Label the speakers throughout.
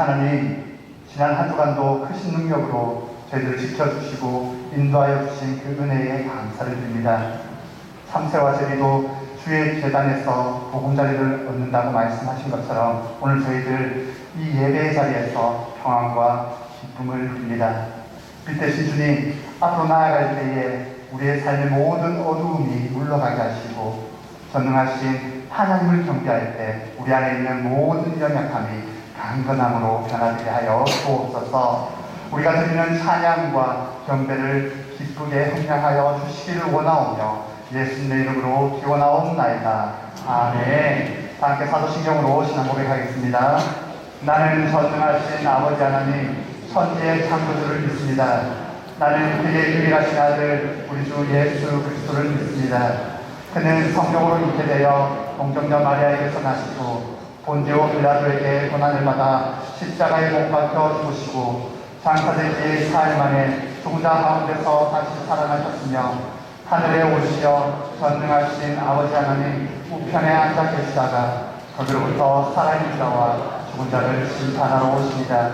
Speaker 1: 하나님, 지난 한 주간도 크신 능력으로 저희들을 지켜주시고 인도하여 주신 그 은혜에 감사를 드립니다. 참새와 제비도 주의 제단에서 보금자리를 얻는다고 말씀하신 것처럼 오늘 저희들 이 예배의 자리에서 평안과 기쁨을 누립니다. 빛대신 주님, 앞으로 나아갈 때에 우리의 삶의 모든 어두움이 물러가게 하시고 전능하신 하나님을 경배할 때 우리 안에 있는 모든 연약함이 강건함으로 변화되게 하여 주옵소서. 우리가 드리는 찬양과 경배를 기쁘게 헌양하여 주시기를 원하오며 예수님의 이름으로 기원하옵나이다. 아멘. 함께 사도신경으로 신앙 고백하겠습니다. 나는 전능하신 아버지 하나님 천지의 창조주를 믿습니다. 나는 그의 유일하신 아들 우리 주 예수 그리스도를 믿습니다. 그는 성령으로 잉태되어 동정녀 마리아에게서 나시고 본디오 빌라도에게 고난을 받아 십자가에 못 박혀 죽으시고 장사되기에 4일 만에 죽은 자 가운데서 다시 살아나셨으며 하늘에 오르시어 전능하신 아버지 하나님 우편에 앉아 계시다가 거기로부터 살아있는 자와 죽은 자를 심판하러 오십니다.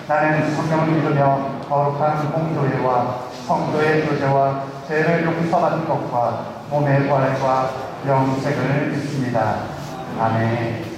Speaker 1: 나는 성령을 믿으며 거룩한 공교회와 성도의 교제와 죄를 용서받는 것과 몸의 부활과 영생을 믿습니다. 아멘.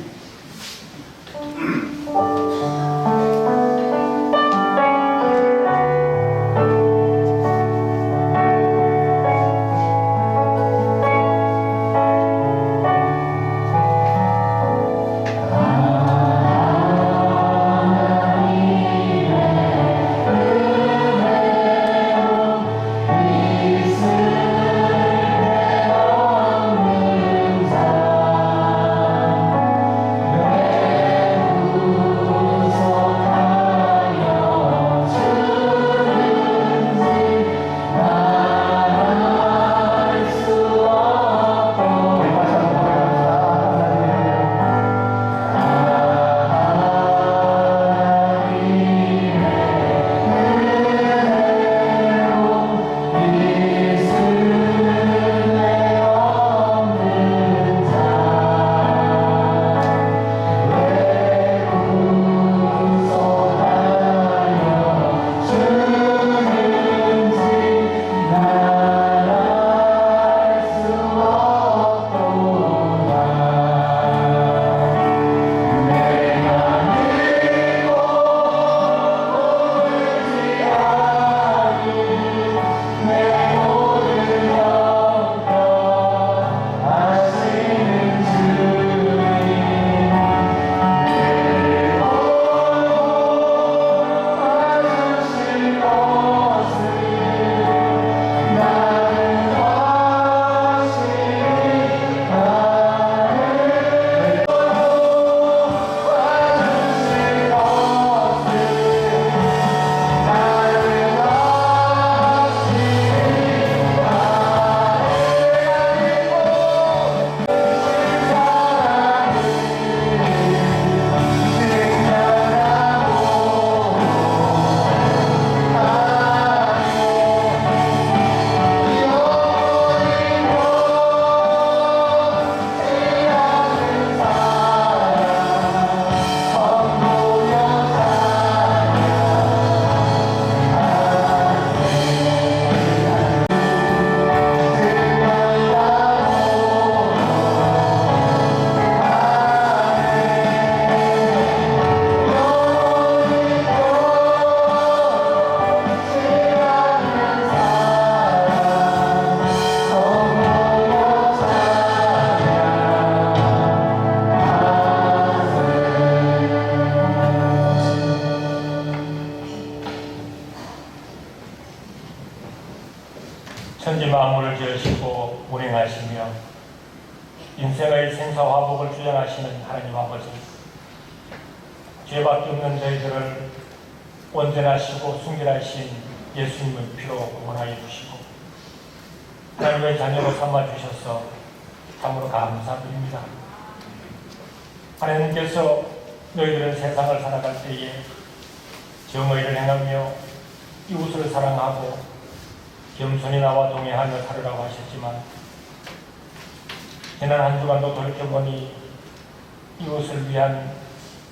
Speaker 2: 천지 만물을 지으시고 운행하시며 인생의 생사화복을 주장하시는 하나님 아버지, 죄밖에 없는 저희들을 온전하시고 순결하신 예수님의 피로 구원하여 주시고 하나님의 자녀로 삼아주셔서 참으로 감사드립니다. 하나님께서 너희들은 세상을 살아갈 때에 정의를 행하며 이웃을 사랑하고 겸손히 나와 동행하며 살으라고 하셨지만 지난 한 주간도 돌이켜보니 이웃을 위한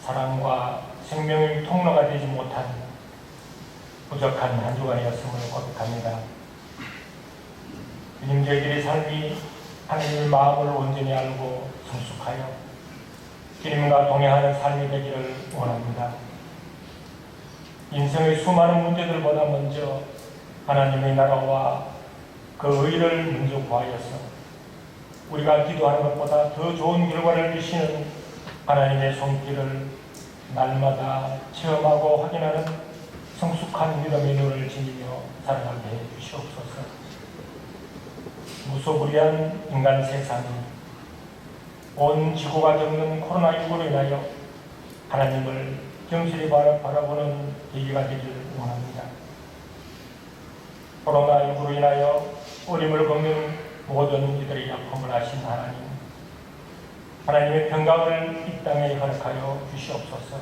Speaker 2: 사랑과 생명의 통로가 되지 못한 부족한 한 주간이었음을 고백합니다. 주님, 저희들의 삶이 하나님의 마음을 온전히 알고 성숙하여 주님과 동행하는 삶이 되기를 원합니다. 인생의 수많은 문제들보다 먼저 하나님의 나라와 그 의를 먼저 구하여서 우리가 기도하는 것보다 더 좋은 결과를 주시는 하나님의 손길을 날마다 체험하고 확인하는 성숙한 믿음의 눈을 지니며 살아가게 해 주시옵소서. 무소불위한 인간 세상이 온 지구가 겪는 코로나19로 인하여 하나님을 경실히 바라보는 계기가 되기를 원합니다. 코로나19로 인하여 어림을 겪는 모든 이들의 아픔을 아신 하나님, 하나님의 평강을 이 땅에 허락하여 주시옵소서.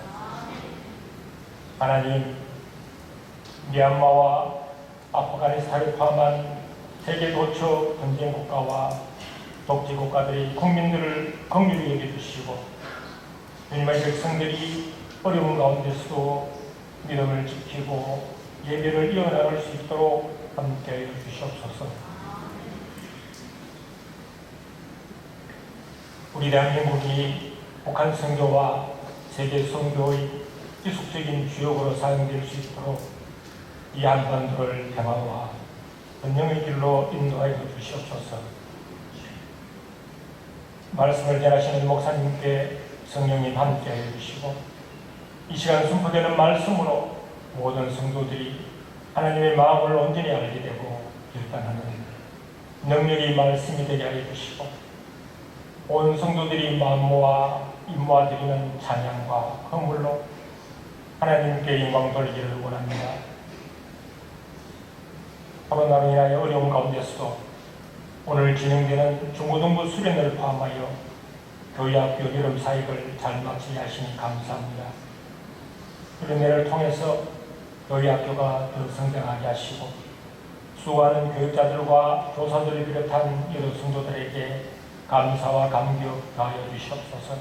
Speaker 2: 하나님, 미얀마와 아프가니스탄을 포함한 세계 도처 전쟁 국가와 독재 국가들의 국민들을 긍휼히 여겨주시고 주님의 백성들이 어려운 가운데서도 믿음을 지키고 예배를 이어나갈 수 있도록 함께하여 주시옵소서. 우리 대한민국이 북한 선교와 세계 선교의 지속적인 주역으로 사용될 수 있도록 이 한반도를 평화와 번영의 길로 인도하여 주시옵소서. 말씀을 전하시는 목사님께 성령님 함께하여 주시고 이 시간 선포되는 말씀으로 모든 성도들이 하나님의 마음을 온전히 알게 되고 결단하는 능력의 말씀이 되게 하여 주시고 온 성도들이 마음모아 임모아 드리는 찬양과 헌물로 하나님께 영광 돌리기를 원합니다. 코로나로 인하여 어려운 가운데서도 오늘 진행되는 중고등부 수련을 포함하여 교회학교 여름 사역을 잘 마치게 하시니 감사합니다. 수련회를 통해서 교회학교가 더 성장하게 하시고 수고하는 교육자들과 교사들을 비롯한 여러 성도들에게 감사와 감격 다하여 주시옵소서.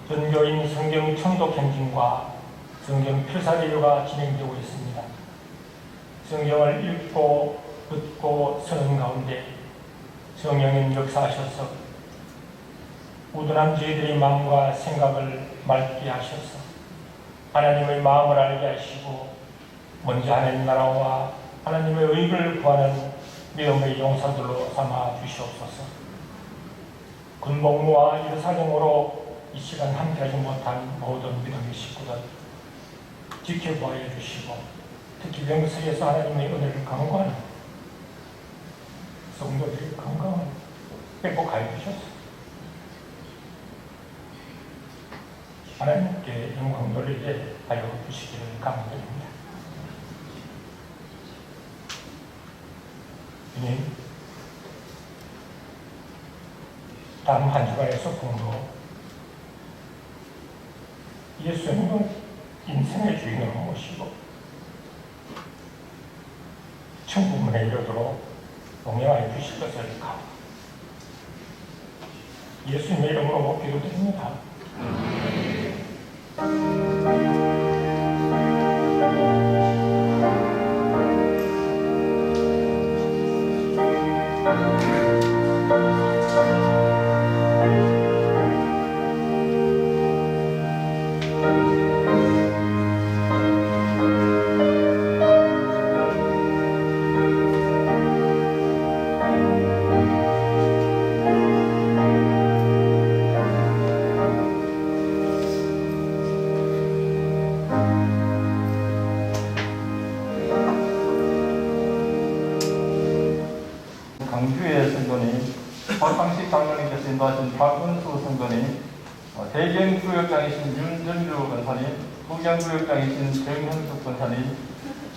Speaker 2: 전교인 성경 청독 행진과 성경 필사제료가 진행되고 있습니다. 성경을 읽고 듣고 쓰는 가운데 성령님 역사하셔서 우둔한 저희들의 마음과 생각을 맑게 하셔서 하나님의 마음을 알게 하시고 먼저 하나님 나라와 하나님의 의를 구하는 믿음의 용사들로 삼아 주시옵소서. 군복무와 일사정으로 이 시간 함께하지 못한 모든 믿음의 식구들 지켜보아 주시고 특히 명세에서 하나님의 은혜를 강구하는 성도들이 건강을 회복하여 주셔서 하나님께 영광 돌리게 하여 주시기를 감사드립니다. 주님, 다음 한 주간의 소풍으로 예수님을 인생의 주인으로 모시고 천국문에 이르도록 동행하여 주실 것을 예수님의 이름으로 기도드립니다.
Speaker 3: 강주의 성도님, 박상식 장로님께서 인도하신 박은수 성도님, 대경구역장이신 윤정주 권사님, 부경구역장이신 정형숙 권사님,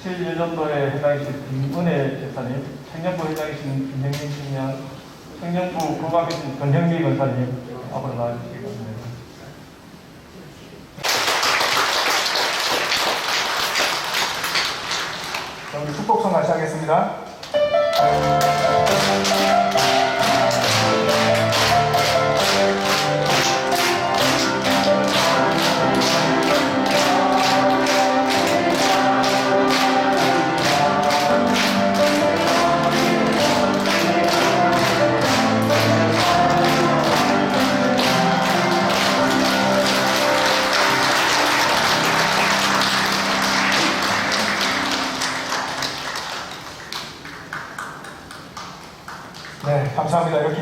Speaker 3: 7년도에 회장이신 김은혜 집사님, 청년부 회장이신 김형민 청년, 청년부 부감이신 권형미 권사님 앞으로 나와주시기 바랍니다.
Speaker 1: 우리 축복성 같이 하겠습니다.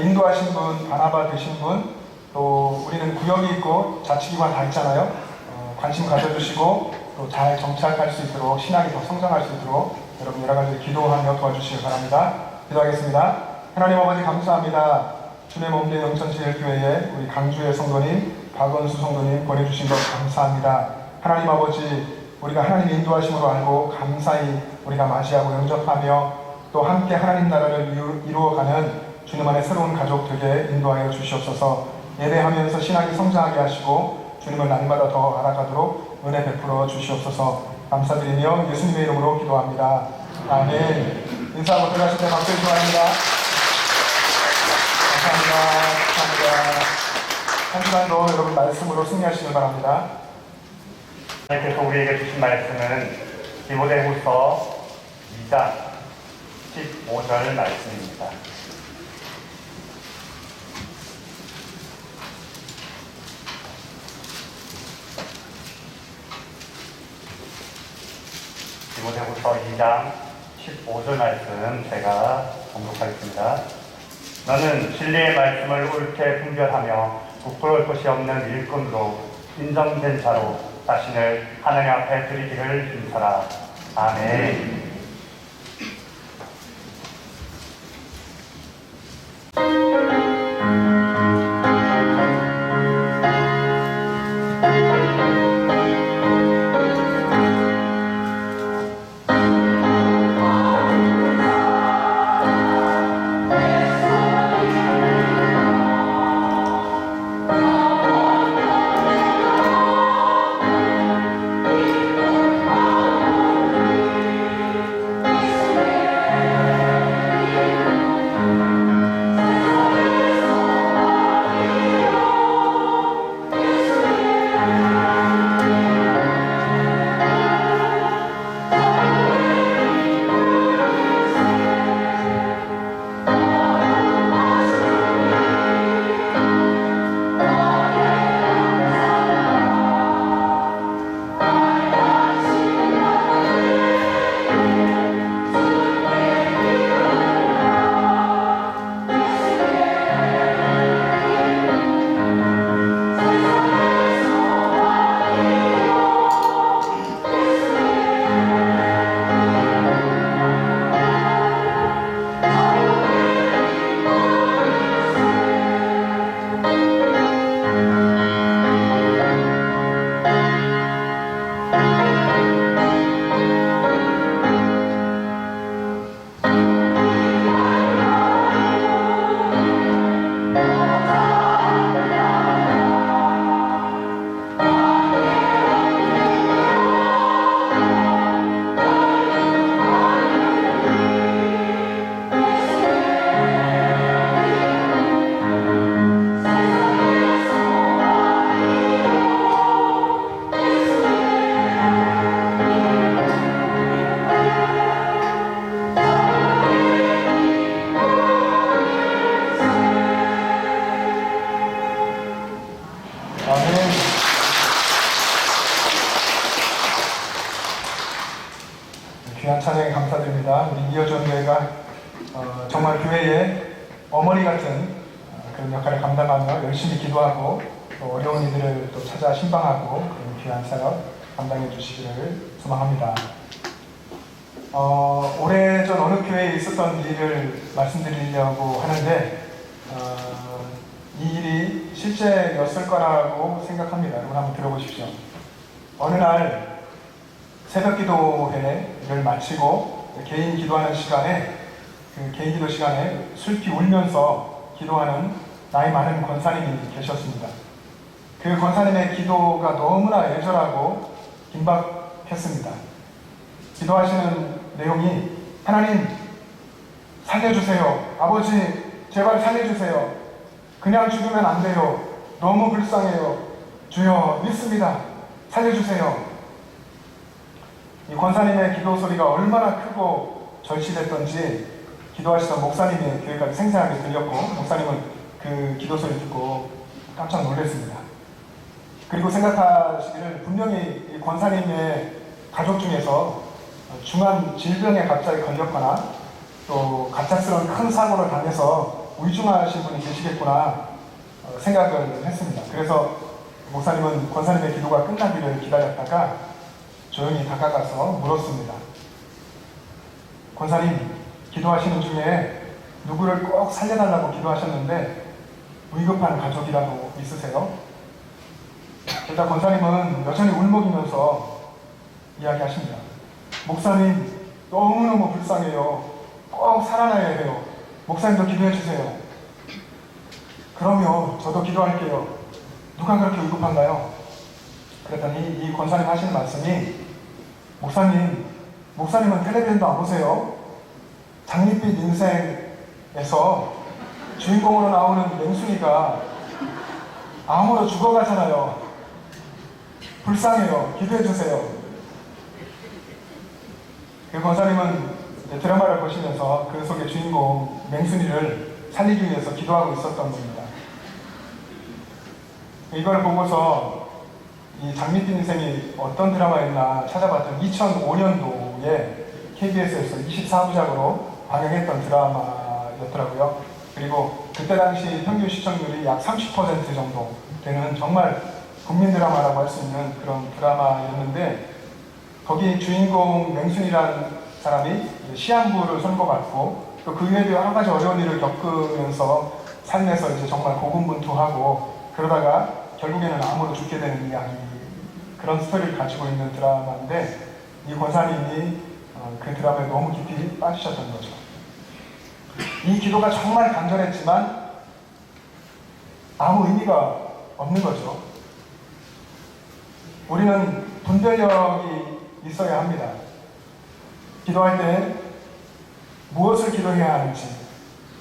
Speaker 4: 인도하신 분, 바나바 되신 분, 또 우리는 구역이 있고 자치기관 다 있잖아요. 관심 가져주시고 또 잘 정착할 수 있도록, 신앙이 더 성장할 수 있도록 여러분 여러 가지 기도하며 도와주시기 바랍니다. 기도하겠습니다. 하나님 아버지 감사합니다. 주의 몸된 영천제일교회에 우리 강주의 성도님, 박원수 성도님 보내주신 것 감사합니다. 하나님 아버지, 우리가 하나님 인도하심으로 알고 감사히 우리가 맞이하고 영접하며 또 함께 하나님 나라를 이루어가는 주님 안에 새로운 가족 되게 인도하여 주시옵소서. 예배하면서 신앙이 성장하게 하시고 주님을 날마다 더 알아가도록 은혜 베풀어 주시옵소서. 감사드리며 예수님의 이름으로 기도합니다. 아멘. 인사하고 들어가실 때 박수 좋아합니다. 감사합니다. 한 시간도 여러분 말씀으로 승리하시길 바랍니다.
Speaker 1: 하나님께서 우리에게 주신 말씀은 디모데후서 2장 15절 말씀입니다. 디모데후서 2장 15절 말씀 제가 봉독하겠습니다. 너는 진리의 말씀을 옳게 분별하며 부끄러울 것이 없는 일꾼으로 인정된 자로 자신을 하나님 앞에 드리기를 힘써라. 아멘.
Speaker 4: 귀한 찬양에 감사드립니다. 우리 이어전 교회가 정말 교회의 어머니 같은 그런 역할을 감당하며 열심히 기도하고 또 어려운 이들을 또 찾아 신방하고 그런 귀한 사역 감당해 주시기를 소망합니다. 오래전 어느 교회에 있었던 일을 말씀드리려고 하는데 이 일이 실제였을 거라고 생각합니다. 여러분 한번 들어보십시오. 어느 날 새벽 기도회를 마치고 개인 기도하는 시간에 그 개인 기도 시간에 슬피 울면서 기도하는 나이 많은 권사님이 계셨습니다. 그 권사님의 기도가 너무나 애절하고 긴박했습니다. 기도하시는 내용이 하나님 살려주세요. 아버지 제발 살려주세요. 그냥 죽으면 안 돼요. 너무 불쌍해요. 주여 믿습니다. 살려주세요. 이 권사님의 기도 소리가 얼마나 크고 절실했던지 기도하시던 목사님의 교회까지 생생하게 들렸고 목사님은 그 기도 소리 듣고 깜짝 놀랐습니다. 그리고 생각하시기를 분명히 이 권사님의 가족 중에서 중한 질병에 갑자기 걸렸거나 또 갑작스러운 큰 사고를 당해서 의중하신 분이 계시겠구나 생각을 했습니다. 그래서 목사님은 권사님의 기도가 끝나기를 기다렸다가 조용히 다가가서 물었습니다. 권사님, 기도하시는 중에 누구를 꼭 살려달라고 기도하셨는데 위급한 가족이라도 있으세요? 그러다 권사님은 여전히 울먹이면서 이야기하십니다. 목사님, 너무너무 불쌍해요. 꼭 살아나야 해요. 목사님도 기도해 주세요. 그러면 저도 기도할게요. 누가 그렇게 위급한가요? 그랬더니 이 권사님 하시는 말씀이, 목사님은 텔레비전도 안 보세요? 장밋빛 인생에서 주인공으로 나오는 맹순이가 암으로 죽어가잖아요. 불쌍해요. 기도해 주세요. 그 권사님은 드라마를 보시면서 그 속의 주인공 맹순이를 살리기 위해서 기도하고 있었던 겁니다. 이걸 보고서 이 장밋빛 인생이 어떤 드라마였나 찾아봤더니 2005년도에 KBS에서 24부작으로 방영했던 드라마였더라고요. 그리고 그때 당시 평균 시청률이 약 30% 정도 되는 정말 국민 드라마라고 할 수 있는 그런 드라마였는데, 거기 주인공 맹순이라는 사람이 시한부를 선고받고 또 그 외에도 여러 가지 어려운 일을 겪으면서 삶에서 이제 정말 고군분투하고 그러다가 결국에는 암으로 죽게 되는 이야기, 그런 스토리를 가지고 있는 드라마인데, 이 권사님이 그 드라마에 너무 깊이 빠지셨던 거죠. 이 기도가 정말 간절했지만 아무 의미가 없는 거죠. 우리는 분별력이 있어야 합니다. 기도할 때 무엇을 기도해야 하는지,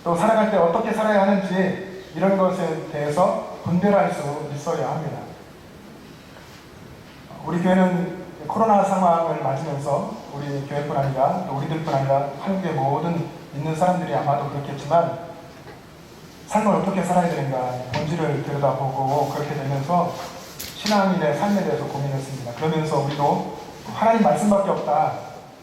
Speaker 4: 또 살아갈 때 어떻게 살아야 하는지, 이런 것에 대해서 분별할 수 있어야 합니다. 우리 교회는 코로나 상황을 맞으면서 우리 교회뿐 아니라 또 우리들뿐 아니라 한국의 모든 있는 사람들이 아마도 그렇겠지만 삶을 어떻게 살아야 되는가 본질을 들여다보고 그렇게 되면서 신앙인의 삶에 대해서 고민했습니다. 그러면서 우리도 하나님 말씀밖에 없다,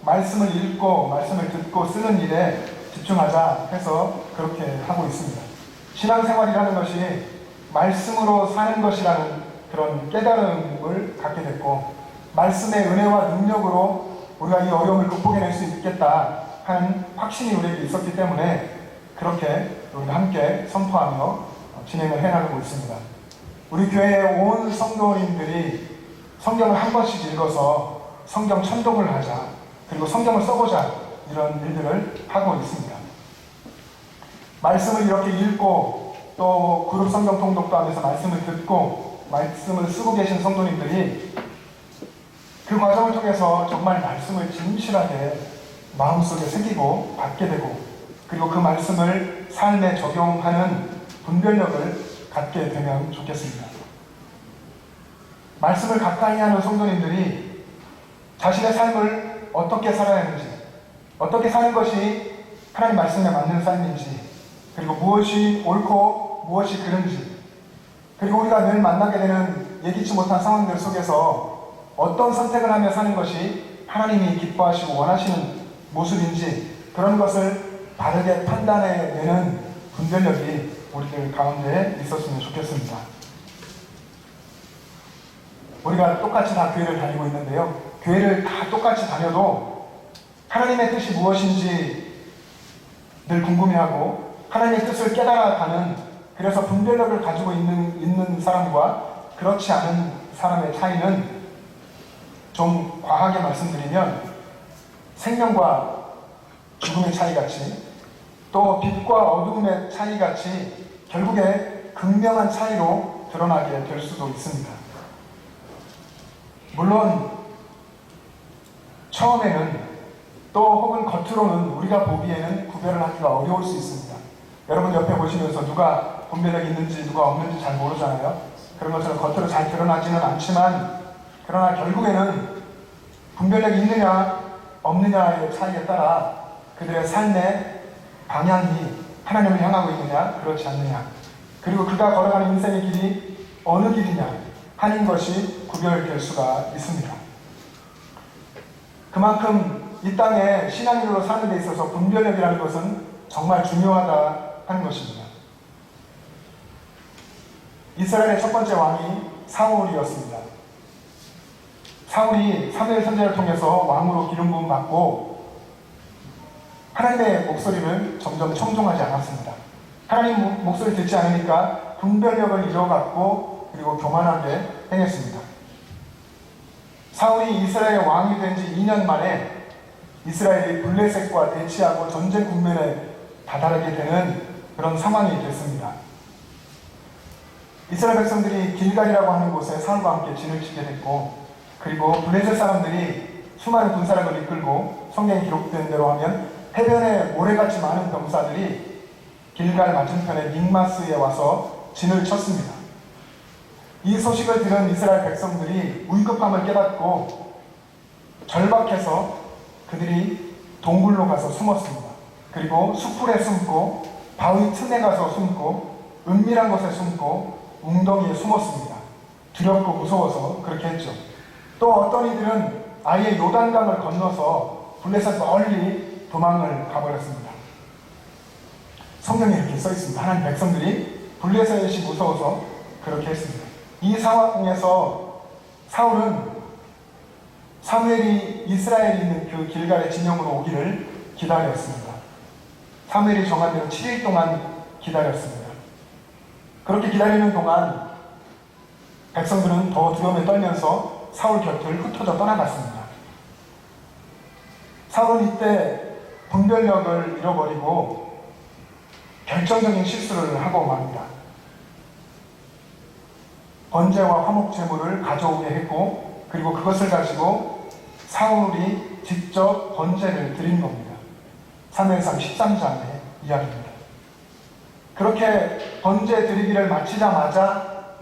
Speaker 4: 말씀을 읽고 말씀을 듣고 쓰는 일에 집중하자 해서 그렇게 하고 있습니다. 신앙생활이라는 것이 말씀으로 사는 것이라는 그런 깨달음을 갖게 됐고, 말씀의 은혜와 능력으로 우리가 이 어려움을 극복해낼 수 있겠다 하는 확신이 우리에게 있었기 때문에 그렇게 우리가 함께 선포하며 진행을 해나가고 있습니다. 우리 교회의 온 성도님들이 성경을 한 번씩 읽어서 성경 천독을 하자, 그리고 성경을 써보자, 이런 일들을 하고 있습니다. 말씀을 이렇게 읽고 또 그룹 성경 통독도 하면서 말씀을 듣고 말씀을 쓰고 계신 성도님들이 그 과정을 통해서 정말 말씀을 진실하게 마음속에 새기고 받게 되고, 그리고 그 말씀을 삶에 적용하는 분별력을 갖게 되면 좋겠습니다. 말씀을 가까이 하는 성도님들이 자신의 삶을 어떻게 살아야 하는지, 어떻게 사는 것이 하나님 말씀에 맞는 삶인지, 그리고 무엇이 옳고 무엇이 그른지, 그리고 우리가 늘 만나게 되는 예기치 못한 상황들 속에서 어떤 선택을 하며 사는 것이 하나님이 기뻐하시고 원하시는 모습인지, 그런 것을 바르게 판단해내는 분별력이 우리들 가운데 있었으면 좋겠습니다. 우리가 똑같이 다 교회를 다니고 있는데요, 교회를 다 똑같이 다녀도 하나님의 뜻이 무엇인지 늘 궁금해하고 하나님의 뜻을 깨달아가는, 그래서 분별력을 가지고 있는 사람과 그렇지 않은 사람의 차이는, 좀 과하게 말씀드리면 생명과 죽음의 차이같이, 또 빛과 어둠의 차이같이 결국에 극명한 차이로 드러나게 될 수도 있습니다. 물론 처음에는 또 혹은 겉으로는 우리가 보기에는 구별을 하기가 어려울 수 있습니다. 여러분 옆에 보시면서 누가 분별력이 있는지 누가 없는지 잘 모르잖아요. 그런 것처럼 겉으로 잘 드러나지는 않지만, 그러나 결국에는 분별력이 있느냐 없느냐의 차이에 따라 그들의 삶의 방향이 하나님을 향하고 있느냐 그렇지 않느냐, 그리고 그가 걸어가는 인생의 길이 어느 길이냐 하는 것이 구별될 수가 있습니다. 그만큼 이 땅에 신앙인으로 사는 데 있어서 분별력이라는 것은 정말 중요하다 하는 것입니다. 이스라엘의 첫 번째 왕이 사울이었습니다. 사울이 사무엘 선지자를 통해서 왕으로 기름 부음 받고 하나님의 목소리를 점점 청종하지 않았습니다. 하나님 목소리 듣지 않으니까 분별력을 잃어갔고 그리고 교만하게 행했습니다. 사울이 이스라엘 왕이 된 지 2년 만에 이스라엘이 블레셋과 대치하고 전쟁 국면에 다다르게 되는 그런 상황이 됐습니다. 이스라엘 백성들이 길갈이라고 하는 곳에 사울과 함께 진을 치게 됐고, 그리고 블레셋 사람들이 수많은 군사력을 이끌고 성경에 기록된 대로 하면 해변에 모래같이 많은 병사들이 길갈 맞은편의 믹마스에 와서 진을 쳤습니다. 이 소식을 들은 이스라엘 백성들이 위급함을 깨닫고 절박해서 그들이 동굴로 가서 숨었습니다. 그리고 수풀에 숨고 바위 틈에 가서 숨고 은밀한 곳에 숨고 웅덩이에 숨었습니다. 두렵고 무서워서 그렇게 했죠. 또 어떤 이들은 아예 요단강을 건너서 블레셋 멀리 도망을 가버렸습니다. 성경에 이렇게 써 있습니다. 하나님 백성들이 블레셋이 무서워서 그렇게 했습니다. 이 상황에서 사울은 사무엘이 이스라엘에 있는 그 길갈의 진영으로 오기를 기다렸습니다. 사무엘이 정한 대로 7일 동안 기다렸습니다. 그렇게 기다리는 동안 백성들은 더 두려움에 떨면서 사울 곁을 흩어져 떠나갔습니다. 사울은 이때 분별력을 잃어버리고 결정적인 실수를 하고 맙니다. 번제와 화목 제물을 가져오게 했고, 그리고 그것을 가지고 사울이 직접 번제를 드린 겁니다. 사무엘상 13장의 이야기입니다. 그렇게 번제 드리기를 마치자마자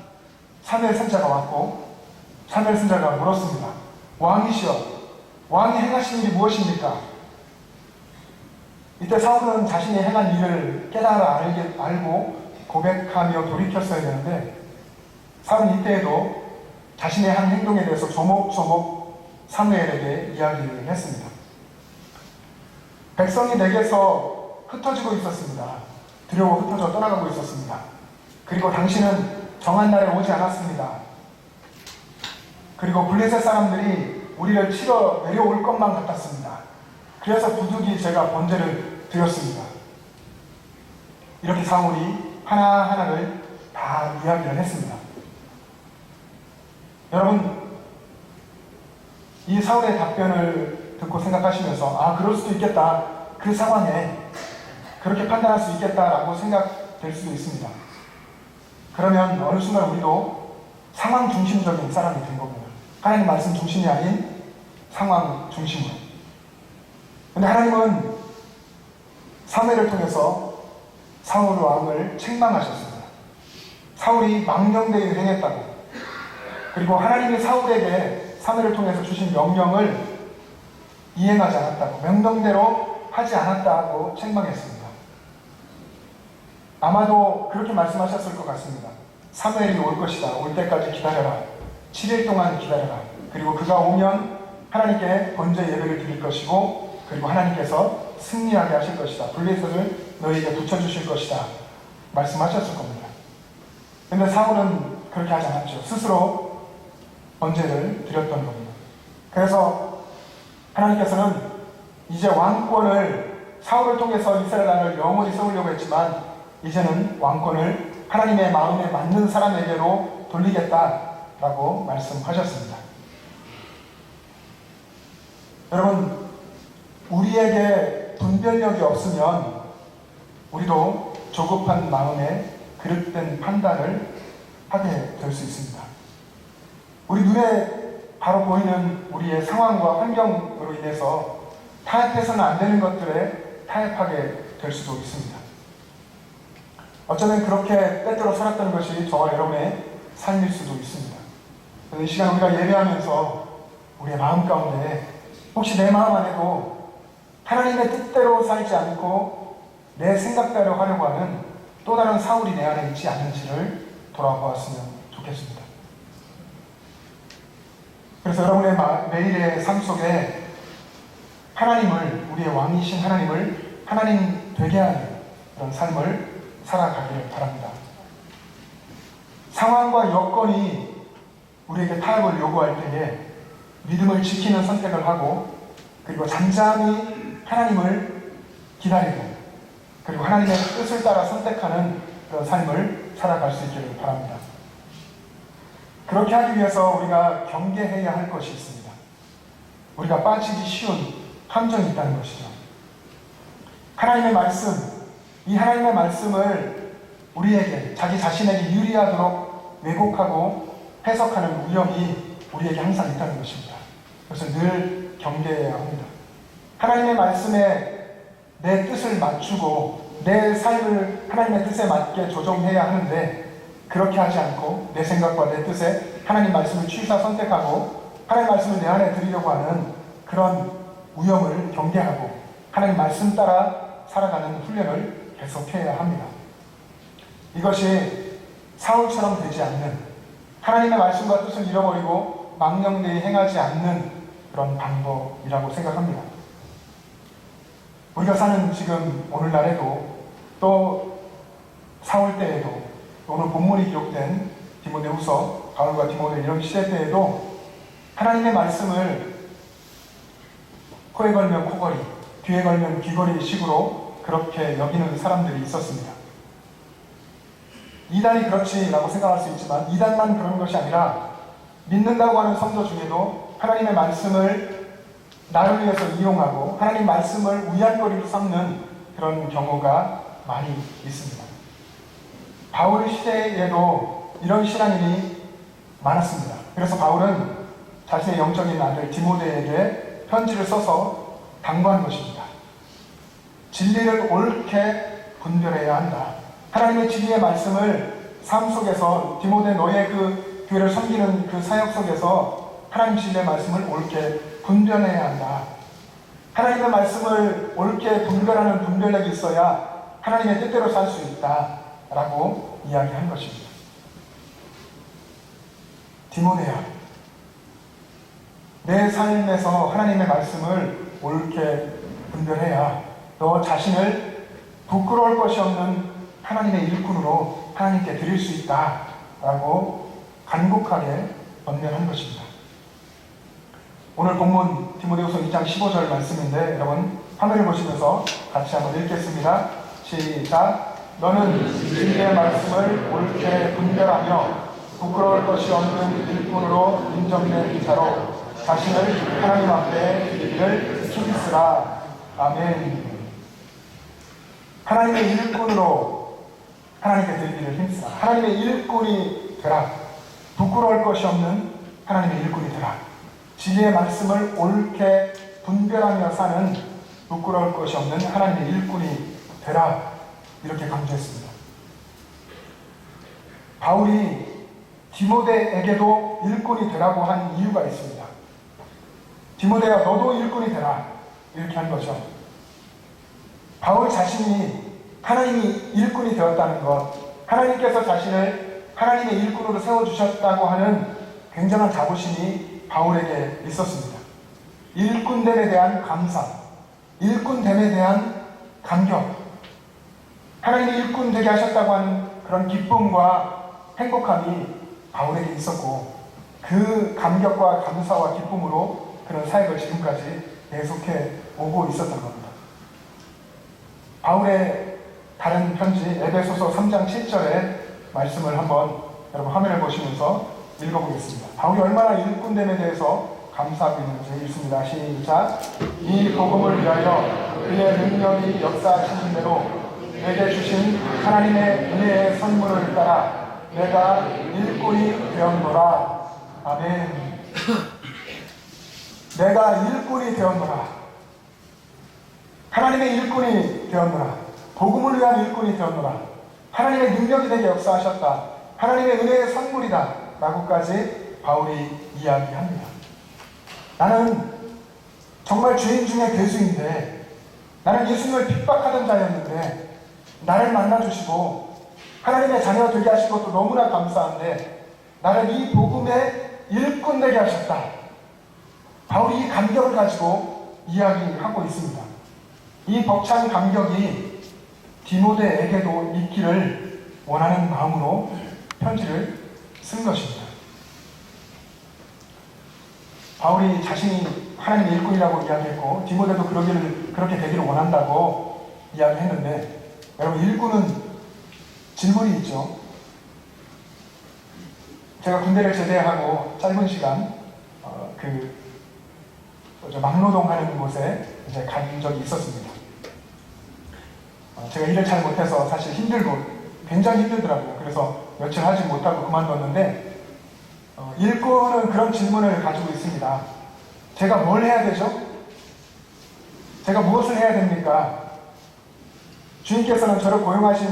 Speaker 4: 사무엘 선지자가 왔고, 사무엘 선지자가 물었습니다. 왕이시여, 왕이 행하신 일이 무엇입니까? 이때 사울은 자신이 행한 일을 깨달아 알고 고백하며 돌이켰어야 되는데, 사울은 이때에도 자신의 한 행동에 대해서 조목조목 사무엘에게 이야기를 했습니다. 백성이 내게서 흩어지고 있었습니다. 두려워 흩어져 떠나가고 있었습니다. 그리고 당신은 정한 날에 오지 않았습니다. 그리고 블레셋 사람들이 우리를 치러 내려올 것만 같았습니다. 그래서 부득이 제가 번제를 드렸습니다. 이렇게 사울이 하나하나를 다 이야기를 했습니다. 여러분, 이 사울의 답변을 듣고 생각하시면서 그럴 수도 있겠다, 그 상황에 그렇게 판단할 수 있겠다라고 생각될 수도 있습니다. 그러면 어느 순간 우리도 상황 중심적인 사람이 된 겁니다. 하나님 말씀 중심이 아닌 상황 중심으로. 근데 하나님은 사무엘을 통해서 사울 왕을 책망하셨습니다. 사울이 망령되이 행했다고, 그리고 하나님이 사울에게 사무엘을 통해서 주신 명령을 이행하지 않았다고, 명령대로 하지 않았다고 책망했습니다. 아마도 그렇게 말씀하셨을 것 같습니다. 사무엘이 올 것이다. 올 때까지 기다려라. 7일 동안 기다려라. 그리고 그가 오면 하나님께 번제 예배를 드릴 것이고, 그리고 하나님께서 승리하게 하실 것이다. 블레셋을 너희에게 붙여주실 것이다. 말씀하셨을 겁니다. 근데 사울은 그렇게 하지 않았죠. 스스로 번제를 드렸던 겁니다. 그래서 하나님께서는 이제 왕권을 사울을 통해서 이스라엘 나라를 영원히 세우려고 했지만, 이제는 왕권을 하나님의 마음에 맞는 사람에게로 돌리겠다라고 말씀하셨습니다. 여러분, 우리에게 분별력이 없으면 우리도 조급한 마음에 그릇된 판단을 하게 될 수 있습니다. 우리 눈에 바로 보이는 우리의 상황과 환경으로 인해서 타협해서는 안 되는 것들에 타협하게 될 수도 있습니다. 어쩌면 그렇게 때때로 살았던 것이 저와 여러분의 삶일 수도 있습니다. 이 시간 우리가 예배하면서 우리의 마음 가운데 혹시 내 마음 안에도 하나님의 뜻대로 살지 않고 내 생각대로 하려고 하는 또 다른 사울이 내 안에 있지 않는지를 돌아보았으면 좋겠습니다. 그래서 여러분의 매일의 삶 속에 하나님을, 우리의 왕이신 하나님을 하나님 되게 하는 그런 삶을 살아가기를 바랍니다. 상황과 여건이 우리에게 타협을 요구할 때에 믿음을 지키는 선택을 하고 그리고 잠잠히 하나님을 기다리고 그리고 하나님의 뜻을 따라 선택하는 그런 삶을 살아갈 수 있기를 바랍니다. 그렇게 하기 위해서 우리가 경계해야 할 것이 있습니다. 우리가 빠지기 쉬운 함정이 있다는 것이죠. 하나님의 말씀, 이 하나님의 말씀을 우리에게 자기 자신에게 유리하도록 왜곡하고 해석하는 위험이 우리에게 항상 있다는 것입니다. 그래서 늘 경계해야 합니다. 하나님의 말씀에 내 뜻을 맞추고 내 삶을 하나님의 뜻에 맞게 조정해야 하는데 그렇게 하지 않고 내 생각과 내 뜻에 하나님 말씀을 취사 선택하고 하나님 말씀을 내 안에 드리려고 하는 그런 위험을 경계하고 하나님 말씀 따라 살아가는 훈련을 계속해야 합니다. 이것이 사울처럼 되지 않는 하나님의 말씀과 뜻을 잃어버리고 망령되이 행하지 않는 그런 방법이라고 생각합니다. 우리가 사는 지금 오늘날에도 또 사울 때에도 오늘 본문이 기록된 디모데후서 바울과 디모데 이런 시대 때에도 하나님의 말씀을 코에 걸면 코걸이, 귀에 걸면 귀걸이 식으로 그렇게 여기는 사람들이 있었습니다. 이단이 그렇지라고 생각할 수 있지만 이단만 그런 것이 아니라 믿는다고 하는 성도 중에도 하나님의 말씀을 나를 위해서 이용하고 하나님 말씀을 위안거리로 삼는 그런 경우가 많이 있습니다. 바울 시대에도 이런 신앙인이 많았습니다. 그래서 바울은 자신의 영적인 아들 디모데에게 편지를 써서 당부한 것입니다. 진리를 옳게 분별해야 한다. 하나님의 진리의 말씀을 삶 속에서 디모데 너의 그 교회를 섬기는 그 사역 속에서 하나님 진리의 말씀을 옳게 분별해야 한다. 하나님의 말씀을 옳게 분별하는 분별력이 있어야 하나님의 뜻대로 살 수 있다. 라고 이야기한 것입니다. 디모데야, 내 삶에서 하나님의 말씀을 옳게 분별해야 너 자신을 부끄러울 것이 없는 하나님의 일꾼으로 하나님께 드릴 수 있다. 라고 간곡하게 권면한 것입니다. 오늘 본문 디모데후서 2장 15절 말씀인데 여러분 화면을 보시면서 같이 한번 읽겠습니다. 시작. 너는 진리의 말씀을 옳게 분별하며 부끄러울 것이 없는 일꾼으로 인정된 자로 자신을 하나님 앞에 드리기를 힘쓰라. 아멘. 하나님의 일꾼으로 하나님께 드리기를 힘쓰라. 하나님의 일꾼이 되라. 부끄러울 것이 없는 하나님의 일꾼이 되라. 진리의 말씀을 옳게 분별하며 사는 부끄러울 것이 없는 하나님의 일꾼이 되라. 이렇게 강조했습니다. 바울이 디모데에게도 일꾼이 되라고 한 이유가 있습니다. 디모데야 너도 일꾼이 되라. 이렇게 한 거죠. 바울 자신이 하나님이 일꾼이 되었다는 것, 하나님께서 자신을 하나님의 일꾼으로 세워주셨다고 하는 굉장한 자부심이 바울에게 있었습니다. 일꾼됨에 대한 감사, 일꾼됨에 대한 감격, 하나님이 일꾼 되게 하셨다고 하는 그런 기쁨과 행복함이 바울에게 있었고 그 감격과 감사와 기쁨으로 그런 사역을 지금까지 계속해 오고 있었던 겁니다. 바울의 다른 편지 에베소서 3장 7절의 말씀을 한번 여러분 화면을 보시면서 읽어보겠습니다. 바울이 얼마나 일꾼됨에 대해서 감사하고 있는지 읽습니다. 시작. 이 복음을 위하여 그의 능력이 역사하시는 대로 내게 주신 하나님의 은혜의 선물을 따라 내가 일꾼이 되었노라. 아멘. 내가 일꾼이 되었노라. 하나님의 일꾼이 되었노라. 복음을 위한 일꾼이 되었노라. 하나님의 능력이 되게 역사하셨다. 하나님의 은혜의 선물이다. 라고까지 바울이 이야기합니다. 나는 정말 죄인 중에 괴수인데 나는 예수님을 핍박하던 자였는데 나를 만나주시고 하나님의 자녀가 되게 하신 것도 너무나 감사한데 나를 이 복음의 일꾼 되게 하셨다. 바울이 이 감격을 가지고 이야기하고 있습니다. 이 벅찬 감격이 디모데에게도 있기를 원하는 마음으로 편지를 쓴 것입니다. 바울이 자신이 하나님의 일꾼이라고 이야기했고 디모데도 그렇게 되기를 원한다고 이야기했는데, 여러분, 일꾼은 질문이 있죠. 제가 군대를 제대하고 짧은 시간 막노동하는 곳에 이제 간 적이 있었습니다. 제가 일을 잘 못해서 사실 굉장히 힘들더라고요. 그래서 며칠 하지 못하고 그만뒀는데, 일꾼은 그런 질문을 가지고 있습니다. 제가 뭘 해야 되죠? 제가 무엇을 해야 됩니까? 주인께서는 저를 고용하신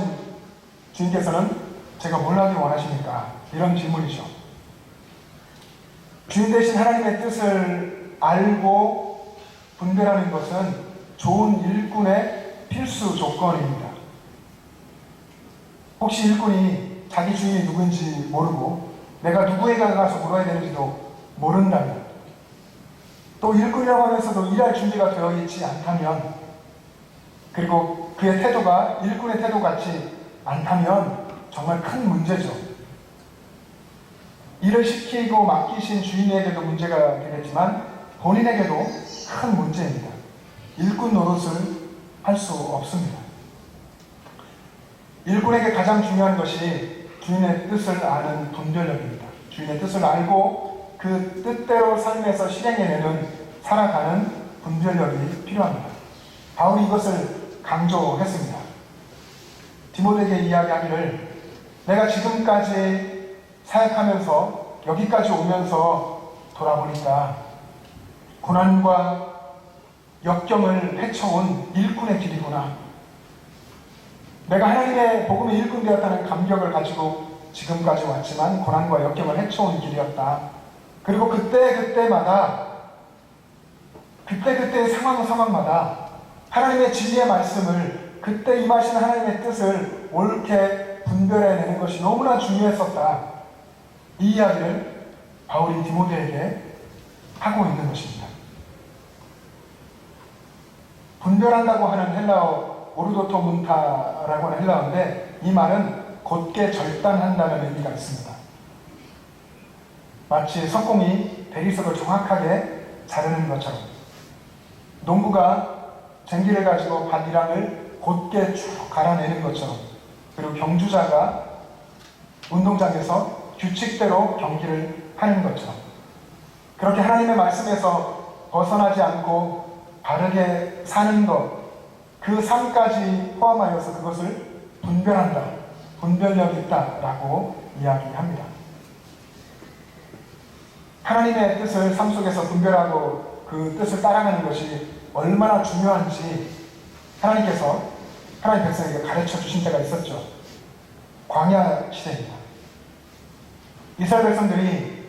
Speaker 4: 주인께서는 제가 뭘 하길 원하십니까? 이런 질문이죠. 주인 되신 하나님의 뜻을 알고 분별하는 것은 좋은 일꾼의 필수 조건입니다. 혹시 일꾼이 자기 주인이 누구인지 모르고 내가 누구에게 가서 물어야 되는지도 모른다면, 또 일꾼이라고 하면서도 일할 준비가 되어 있지 않다면, 그리고 그의 태도가 일꾼의 태도 같지 않다면 정말 큰 문제죠. 일을 시키고 맡기신 주인에게도 문제가 되겠지만 본인에게도 큰 문제입니다. 일꾼 노릇을 할 수 없습니다. 일꾼에게 가장 중요한 것이 주인의 뜻을 아는 분별력입니다. 주인의 뜻을 알고 그 뜻대로 삶에서 실행해내는, 살아가는 분별력이 필요합니다. 바울이 이것을 강조했습니다. 디모데에게 이야기하기를, 내가 지금까지 사역하면서 여기까지 오면서 돌아보니까 고난과 역경을 헤쳐온 일꾼의 길이구나. 내가 하나님의 복음의 일꾼 되었다는 감격을 가지고 지금까지 왔지만 고난과 역경을 헤쳐온 길이었다. 그리고 그때마다 그때의 상황마다 하나님의 진리의 말씀을, 그때 임하신 하나님의 뜻을 옳게 분별해내는 것이 너무나 중요했었다. 이 이야기를 바울이 디모데에게 하고 있는 것입니다. 분별한다고 하는 헬라어 오르도토 문타라고 하는 헬라어인데, 이 말은 곧게 절단한다는 의미가 있습니다. 마치 석공이 대리석을 정확하게 자르는 것처럼, 농부가 쟁기를 가지고 밭이랑을 곧게 쭉 갈아내는 것처럼, 그리고 경주자가 운동장에서 규칙대로 경기를 하는 것처럼, 그렇게 하나님의 말씀에서 벗어나지 않고 바르게 사는 것, 그 삶까지 포함하여서 그것을 분별한다, 분별력이 있다라고 이야기합니다. 하나님의 뜻을 삶 속에서 분별하고 그 뜻을 따라가는 것이 얼마나 중요한지 하나님께서 하나님 백성에게 가르쳐 주신 때가 있었죠. 광야 시대입니다. 이스라엘 백성들이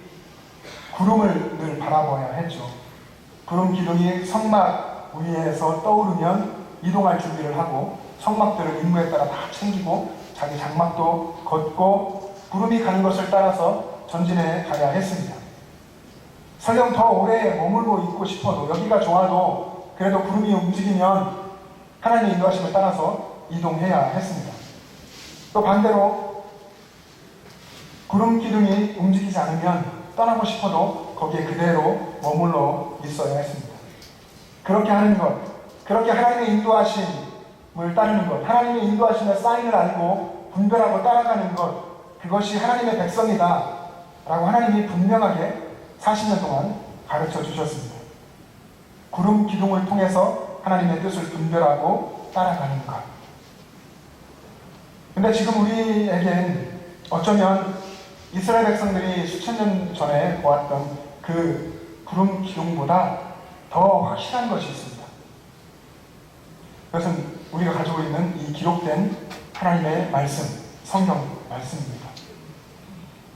Speaker 4: 구름을 늘 바라봐야 했죠. 구름 기둥이 성막 위에서 떠오르면 이동할 준비를 하고, 성막들을 임무에 따라 다 챙기고 자기 장막도 걷고 구름이 가는 것을 따라서 전진해 가야 했습니다. 설령 더 오래 머물고 있고 싶어도, 여기가 좋아도 그래도 구름이 움직이면 하나님의 인도하심을 따라서 이동해야 했습니다. 또 반대로 구름 기둥이 움직이지 않으면 떠나고 싶어도 거기에 그대로 머물러 있어야 했습니다. 그렇게 하는 것, 그렇게 하나님의 인도하심을 따르는 것, 하나님의 인도하심의 사인을 알고 분별하고 따라가는 것, 그것이 하나님의 백성이다 라고 하나님이 분명하게 40년 동안 가르쳐 주셨습니다. 구름 기둥을 통해서 하나님의 뜻을 분별하고 따라가는 것. 근데 지금 우리에겐 어쩌면 이스라엘 백성들이 수천 년 전에 보았던 그 구름 기둥보다 더 확실한 것이 있습니다. 그것은 우리가 가지고 있는 이 기록된 하나님의 말씀, 성경 말씀입니다.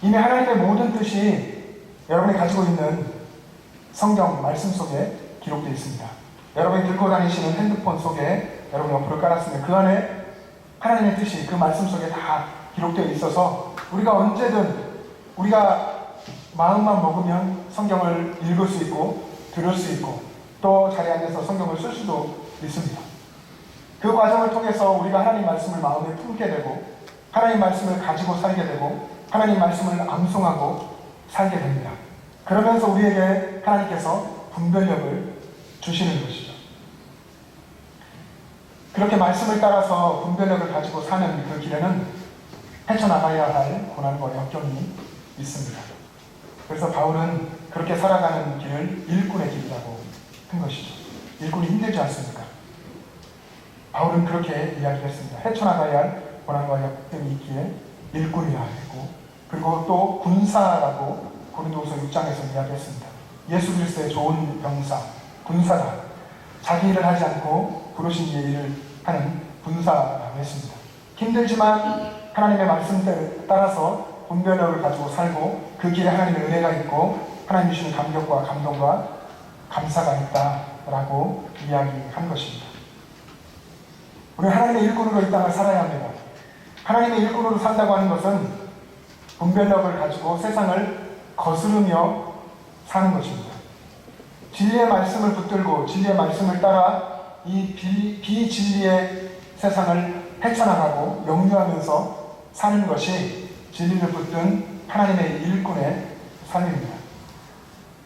Speaker 4: 이미 하나님의 모든 뜻이 여러분이 가지고 있는 성경 말씀 속에 기록되어 있습니다. 여러분이 들고 다니시는 핸드폰 속에 여러분이 어플을 깔았으면 그 안에 하나님의 뜻이 그 말씀 속에 다 기록되어 있어서 우리가 언제든 우리가 마음만 먹으면 성경을 읽을 수 있고 들을 수 있고 또 자리에 앉아서 성경을 쓸 수도 있습니다. 그 과정을 통해서 우리가 하나님 말씀을 마음에 품게 되고 하나님 말씀을 가지고 살게 되고 하나님 말씀을 암송하고 살게 됩니다. 그러면서 우리에게 하나님께서 분별력을 주시는 것이죠. 그렇게 말씀을 따라서 분별력을 가지고 사는 그 길에는 헤쳐나가야 할 고난과 역경이 있습니다. 그래서 바울은 그렇게 살아가는 길을 일꾼의 길이라고 한 것이죠. 일꾼이 힘들지 않습니까? 바울은 그렇게 이야기했습니다. 헤쳐나가야 할 고난과 역경이 있기에 일꾼이라 했고, 그리고 또 군사라고 고린도후서 6장에서 이야기했습니다. 예수 그리스도의 좋은 병사, 군사다. 자기 일을 하지 않고 부르신 이의 일을 하는 군사라고 했습니다. 힘들지만 하나님의 말씀대로 따라서 분별력을 가지고 살고 그 길에 하나님의 은혜가 있고 하나님 주시는 감격과 감동과 감사가 있다라고 이야기한 것입니다. 우리는 하나님의 일꾼으로 이 땅을 살아야 합니다. 하나님의 일꾼으로 산다고 하는 것은 분별력을 가지고 세상을 거스르며 사는 것입니다. 진리의 말씀을 붙들고 진리의 말씀을 따라 이 비진리의 세상을 헤쳐나가고 역류하면서 사는 것이 진리를 붙든 하나님의 일꾼의 삶입니다.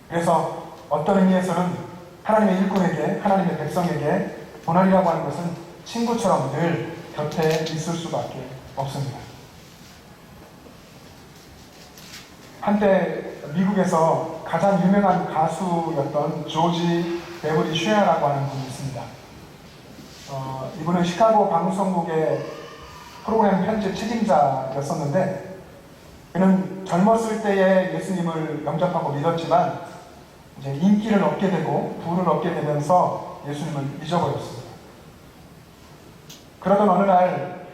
Speaker 4: 그래서 어떤 의미에서는 하나님의 일꾼에게, 하나님의 백성에게 고난이라고 하는 것은 친구처럼 늘 곁에 있을 수밖에 없습니다. 한때 미국에서 가장 유명한 가수였던 조지 베버리 쉐아라고 하는 분이 있습니다. 이분은 시카고 방송국의 프로그램 편집 책임자였었는데, 그는 젊었을 때에 예수님을 영접하고 믿었지만 이제 인기를 얻게 되고 부를 얻게 되면서 예수님을 잊어버렸습니다. 그러던 어느 날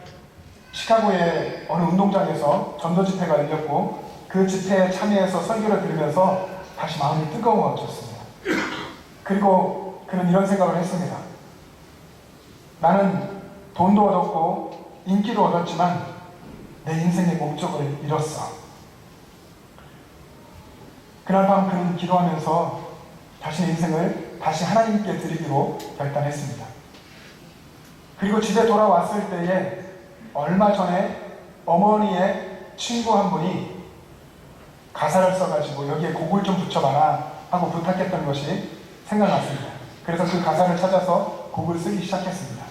Speaker 4: 시카고의 어느 운동장에서 전도 집회가 열렸고 그 집회에 참여해서 설교를 들으면서 다시 마음이 뜨거워졌습니다. 그리고 그는 이런 생각을 했습니다. 나는 돈도 얻었고 인기도 얻었지만 내 인생의 목적을 잃었어. 그날 밤 그는 기도하면서 자신의 인생을 다시 하나님께 드리기로 결단했습니다. 그리고 집에 돌아왔을 때에 얼마 전에 어머니의 친구 한 분이 가사를 써가지고 여기에 곡을 좀 붙여봐라 하고 부탁했던 것이 생각났습니다. 그래서 그 가사를 찾아서 곡을 쓰기 시작했습니다.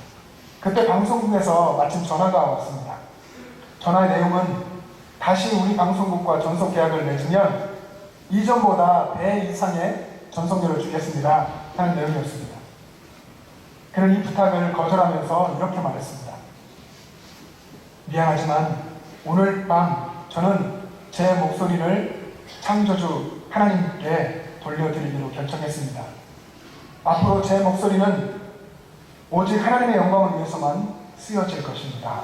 Speaker 4: 그때 방송국에서 마침 전화가 왔습니다. 전화의 내용은 다시 우리 방송국과 전속 계약을 맺으면 이전보다 배 이상의 전속료를 주겠습니다 하는 내용이었습니다. 그는 이 부탁을 거절하면서 이렇게 말했습니다. 미안하지만 오늘 밤 저는 제 목소리를 창조주 하나님께 돌려드리기로 결정했습니다. 앞으로 제 목소리는 오직 하나님의 영광을 위해서만 쓰여질 것입니다.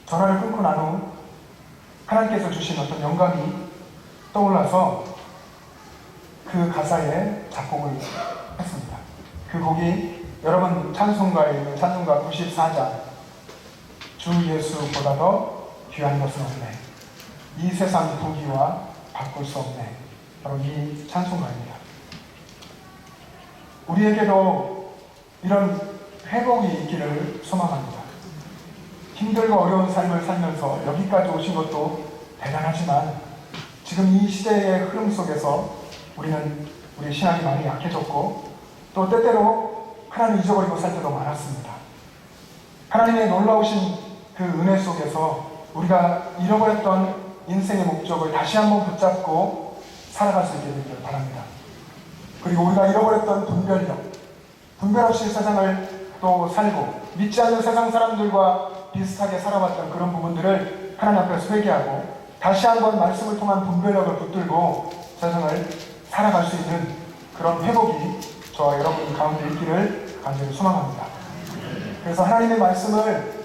Speaker 4: 전화를 끊고 난 후 하나님께서 주신 어떤 영감이 떠올라서 그 가사에 작곡을 했습니다. 그 곡이 여러분 찬송가에 있는 찬송가 94장 주 예수보다 더 귀한 것은 없네. 이 세상 부귀와 바꿀 수 없네. 바로 이 찬송가입니다. 우리에게도 이런 회복이 있기를 소망합니다. 힘들고 어려운 삶을 살면서 여기까지 오신 것도 대단하지만 지금 이 시대의 흐름 속에서 우리 신앙이 많이 약해졌고 또 때때로 하나님 잊어버리고 살 때도 많았습니다. 하나님의 놀라우신 그 은혜 속에서 우리가 잃어버렸던 인생의 목적을 다시 한번 붙잡고 살아갈 수 있게 되기를 바랍니다. 그리고 우리가 잃어버렸던 분별 없이 세상을 또 살고 믿지 않는 세상 사람들과 비슷하게 살아왔던 그런 부분들을 하나님 앞에서 회개하고 다시 한번 말씀을 통한 분별력을 붙들고 세상을 살아갈 수 있는 그런 회복이 저와 여러분 가운데 있기를 간절히 소망합니다. 그래서 하나님의 말씀을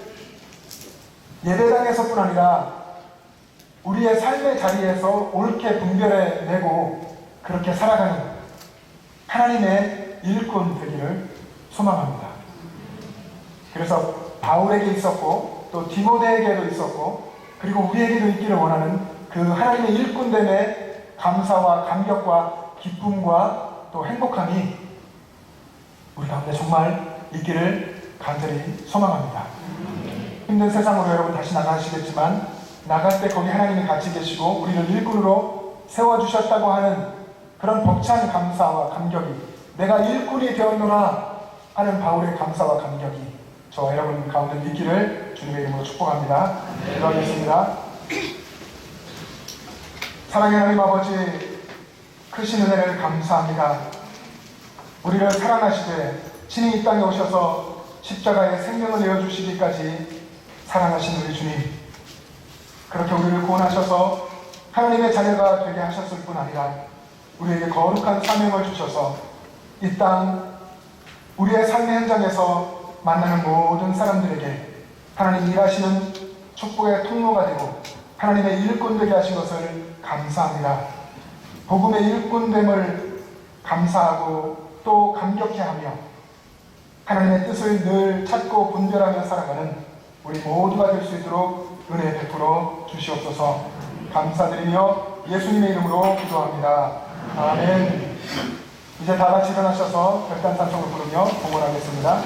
Speaker 4: 예배당에서뿐 아니라 우리의 삶의 자리에서 옳게 분별해내고 그렇게 살아가는 하나님의 일꾼 되기를 소망합니다. 그래서 바울에게 있었고 또 디모데에게도 있었고 그리고 우리에게도 있기를 원하는 그 하나님의 일꾼됨의 감사와 감격과 기쁨과 또 행복함이 우리 가운데 정말 있기를 간절히 소망합니다. 힘든 세상으로 여러분 다시 나가시겠지만 나갈 때 거기 하나님이 같이 계시고 우리를 일꾼으로 세워주셨다고 하는 그런 벅찬 감사와 감격이, 내가 일꾼이 되었노라 하는 바울의 감사와 감격이 저와 여러분 가운데 있기를 주님의 이름으로 축복합니다. 기도하겠습니다. 사랑의 하나님 아버지, 크신 은혜를 감사합니다. 우리를 사랑하시되 친히 이 땅에 오셔서 십자가에 생명을 내어주시기까지 사랑하신 우리 주님, 그렇게 우리를 구원하셔서 하나님의 자녀가 되게 하셨을 뿐 아니라 우리에게 거룩한 사명을 주셔서 이 땅 우리의 삶의 현장에서 만나는 모든 사람들에게 하나님 일하시는 축복의 통로가 되고 하나님의 일꾼 되게 하신 것을 감사합니다. 복음의 일꾼됨을 감사하고 또 감격해하며 하나님의 뜻을 늘 찾고 분별하며 살아가는 우리 모두가 될 수 있도록 은혜 베풀어 주시옵소서. 감사드리며 예수님의 이름으로 기도합니다. 아멘. 이제 다 같이 일어나셔서 별단 찬송을 부르며 봉헌하겠습니다.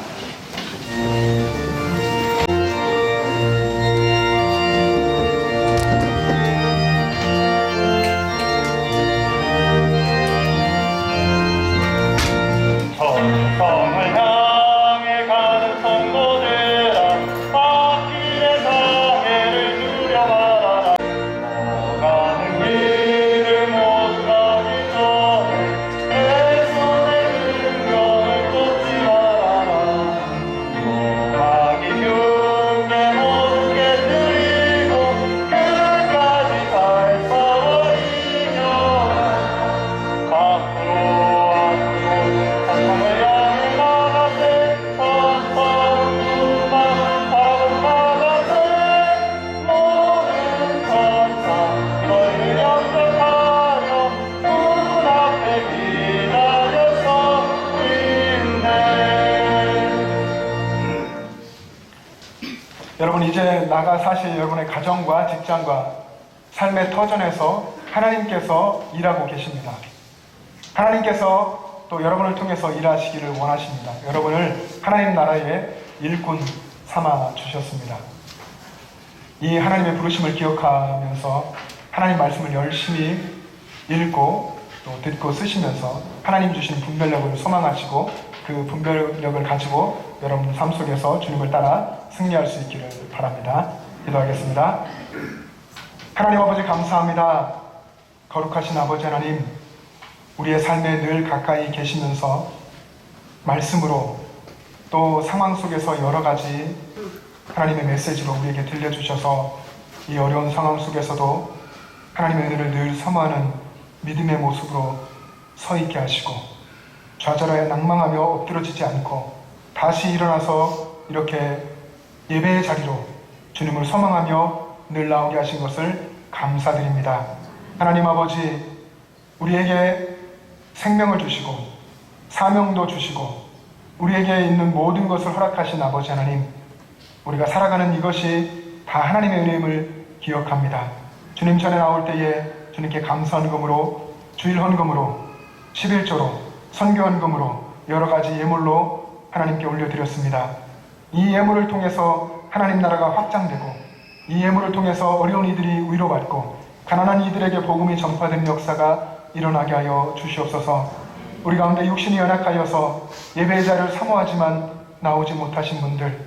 Speaker 3: 성을 향해 가는 성도들아, 앞길의 장애를 두려워하라. 나가는 길을 못 가기 전에 내 손에 능력을 꽂지 말아라. 용하기 흉내 모든 게 드리고 끝까지 달성을 이겨라. 앞으로 세상을 향해 나가세, 천천히 바라보 나가세. 모든 천사 너희를 영접하여 문 앞에 기다려서 있네.
Speaker 4: 여러분, 이제 나가 사실 여러분의 가정과 직장과 삶의 터전에서 하나님께서 일하고 계십니다. 하나님께서 또 여러분을 통해서 일하시기를 원하십니다. 여러분을 하나님 나라의 일꾼 삼아 주셨습니다. 이 하나님의 부르심을 기억하면서 하나님 말씀을 열심히 읽고 또 듣고 쓰시면서 하나님 주신 분별력을 소망하시고 그 분별력을 가지고 여러분 삶 속에서 주님을 따라 승리할 수 있기를 바랍니다. 기도하겠습니다. 하나님 아버지 감사합니다. 거룩하신 아버지 하나님, 우리의 삶에 늘 가까이 계시면서 말씀으로 또 상황 속에서 여러 가지 하나님의 메시지로 우리에게 들려주셔서 이 어려운 상황 속에서도 하나님의 은혜를 늘 사모하는 믿음의 모습으로 서 있게 하시고 좌절하여 낭망하며 엎드러지지 않고 다시 일어나서 이렇게 예배의 자리로 주님을 소망하며 늘 나오게 하신 것을 감사드립니다. 하나님 아버지, 우리에게 생명을 주시고 사명도 주시고 우리에게 있는 모든 것을 허락하신 아버지 하나님, 우리가 살아가는 이것이 다 하나님의 은혜임을 기억합니다. 주님 전에 나올 때에 주님께 감사 헌금으로, 주일 헌금으로, 11조로, 선교 헌금으로 여러 가지 예물로 하나님께 올려드렸습니다. 이 예물을 통해서 하나님 나라가 확장되고 이 예물을 통해서 어려운 이들이 위로받고 가난한 이들에게 복음이 전파되는 역사가 일어나게 하여 주시옵소서. 우리 가운데 육신이 연약하여서 예배의 자리를 사모하지만 나오지 못하신 분들,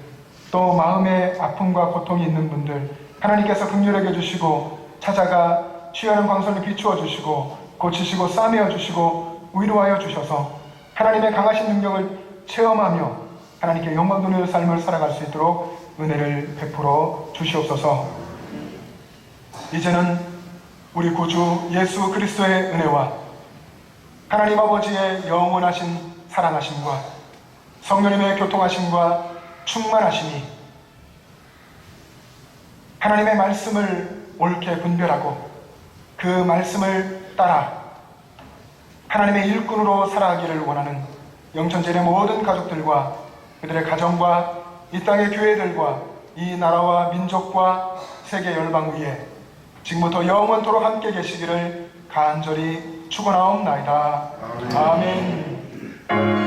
Speaker 4: 또 마음에 아픔과 고통이 있는 분들, 하나님께서 긍휼하게 주시고 찾아가 취하는 광선을 비추어 주시고 고치시고 싸매어 주시고 위로하여 주셔서 하나님의 강하신 능력을 체험하며 하나님께 영광 돌리는 삶을 살아갈 수 있도록 은혜를 베풀어 주시옵소서. 이제는 우리 구주 예수 그리스도의 은혜와 하나님 아버지의 영원하신 사랑하심과 성령님의 교통하심과 충만하심이 하나님의 말씀을 옳게 분별하고 그 말씀을 따라 하나님의 일꾼으로 살아가기를 원하는 영천제의 모든 가족들과 그들의 가정과 이 땅의 교회들과 이 나라와 민족과 세계 열방 위에 지금부터 영원토록 함께 계시기를 간절히 축원하옵나이다. 아멘.